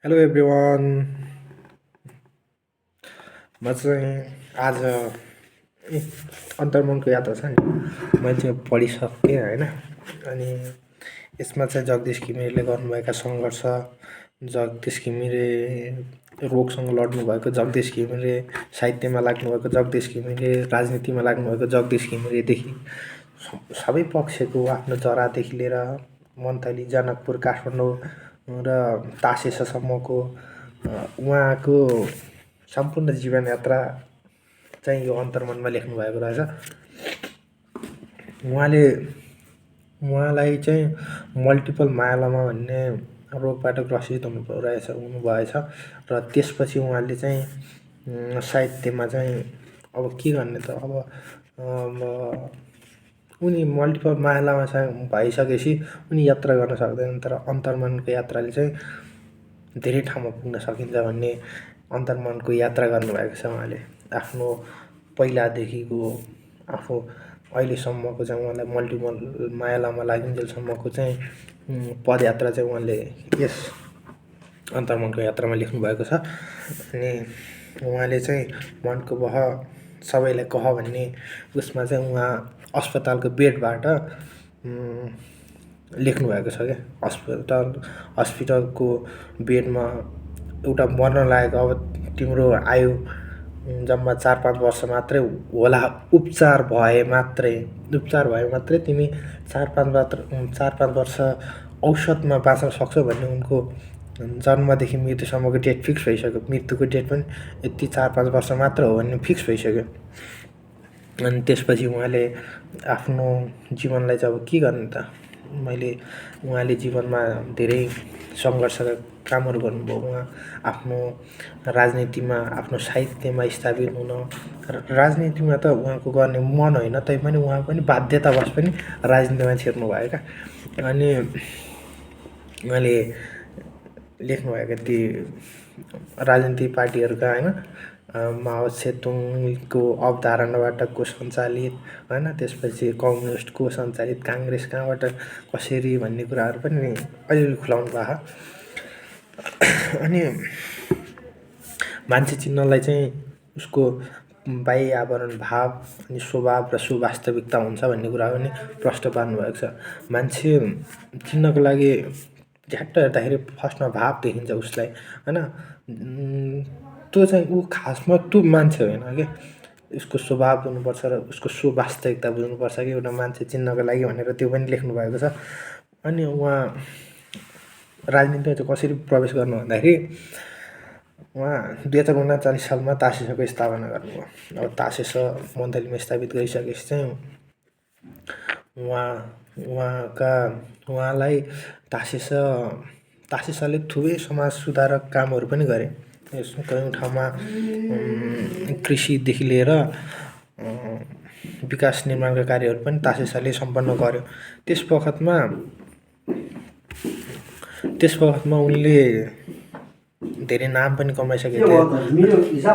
Hello everyone. म चाहिँ आज अन्तर्मनको यात्रा छ नि मैले चाहिँ पढिसकेँ होइन। अनि यसमा चाहिँ जगदीश घिमिरेले गर्नुभएका सङ्घर्ष, जगदीश घिमिरे रोगसँग लड्नुभएको जगदीश घिमिरे, साहित्यमा लाग्नुभएको जगदीश घिमिरे, राजनीतिमा लाग्नुभएको जगदीश घिमिरेदेखि सबै पक्षको आफ्नो जरादेखि लिएर मन्थली, जनकपुर, काठमाडौँ र तासेसम्मको उहाँको सम्पूर्ण जीवन यात्रा चाहिँ यो अन्तर्मनमा लेख्नुभएको रहेछ। उहाँलाई चाहिँ मल्टिपल मायलोमा भन्ने रोगबाट ग्रसित हुनुभएछ र त्यसपछि उहाँले चाहिँ साहित्यमा चाहिँ अब के गर्ने त अब उनी मल्टिपल मायलोमा भइसकेपछि उनी यात्रा गर्न सक्दैनन्। तर अन्तर्मनको यात्राले चाहिँ धेरै ठाउँमा पुग्न सकिन्छ भन्ने अन्तर्मनको यात्रा गर्नुभएको छ उहाँले। आफ्नो पहिलादेखिको आफू अहिलेसम्मको चाहिँ उहाँलाई मल्टिपल मायालामा लागिन्जेलसम्मको चाहिँ पदयात्रा चाहिँ उहाँले यस अन्तर्मनको यात्रामा लेख्नुभएको छ। अनि उहाँले चाहिँ मनको बह सबैलाई कह भन्ने उसमा चाहिँ उहाँ अस्पतालको बेडबाट लेख्नुभएको छ क्या। हस्पिटलको बेडमा एउटा मर्न लागेको अब तिम्रो आयु जम्मा 4-5 वर्ष मात्रै होला, उपचार भए मात्रै तिमी 4-5 वर्ष औसतमा बाँच्न सक्छौ भन्ने उनको जन्मदेखि मृत्युसम्मको डेट फिक्स भइसक्यो। मृत्युको डेट पनि यति 4-5 वर्ष मात्र हो भन्ने फिक्स भइसक्यो। अनि त्यसपछि उहाँले आफ्नो जीवनलाई चाहिँ अब के गर्ने त। उहाँले जीवनमा धेरै सङ्घर्षका कामहरू गर्नुभयो। उहाँ आफ्नो राजनीतिमा, आफ्नो साहित्यमा स्थापित हुन, राजनीतिमा त उहाँको गर्ने मन होइन, तैपनि उहाँ पनि बाध्यतावश पनि राजनीतिमा छिर्नुभयो क्या। अनि उहाँले लेख्नुभएका ती राजनीतिक पार्टीहरूका होइन, माओ सेतुङको अवधारणाबाट को सञ्चालित होइन, त्यसपछि कम्युनिस्ट को सञ्चालित, काङ्ग्रेस कहाँबाट कसरी भन्ने कुराहरू पनि अलिअलि खुलाउनु भएको। अनि मान्छे चिन्नलाई चाहिँ उसको बाह्य आवरण, भाव अनि स्वभाव र सुवास्तविकता हुन्छ भन्ने कुरा पनि प्रष्ट पार्नुभएको छ। मान्छे चिन्नको लागि झ्याट्ट हेर्दाखेरि फर्स्टमा भाव देखिन्छ उसलाई होइन। त्यो चाहिँ ऊ खासमा त्यो मान्छे होइन क्या, उसको स्वभाव बुझ्नुपर्छ र उसको सुवास्तविकता बुझ्नुपर्छ कि एउटा मान्छे चिन्नको लागि भनेर त्यो पनि लेख्नुभएको छ। अनि उहाँ राजनीतिमा चाहिँ कसरी प्रवेश गर्नु भन्दाखेरि उहाँ 2039 सालमा तासेसको स्थापना गर्नुभयो। अब तासेस मन्थलीमा स्थापित गरिसकेपछि चाहिँ उहाँलाई तासेसले थुप्रै समाज सुधारक कामहरू पनि गरे। कयौँ ठाउँमा कृषिदेखि लिएर विकास निर्माणका कार्यहरू पनि तासेसले सम्पन्न गर्यो। त्यस वखतमा उनले धेरै नाम पनि कमाइसकेका थिए।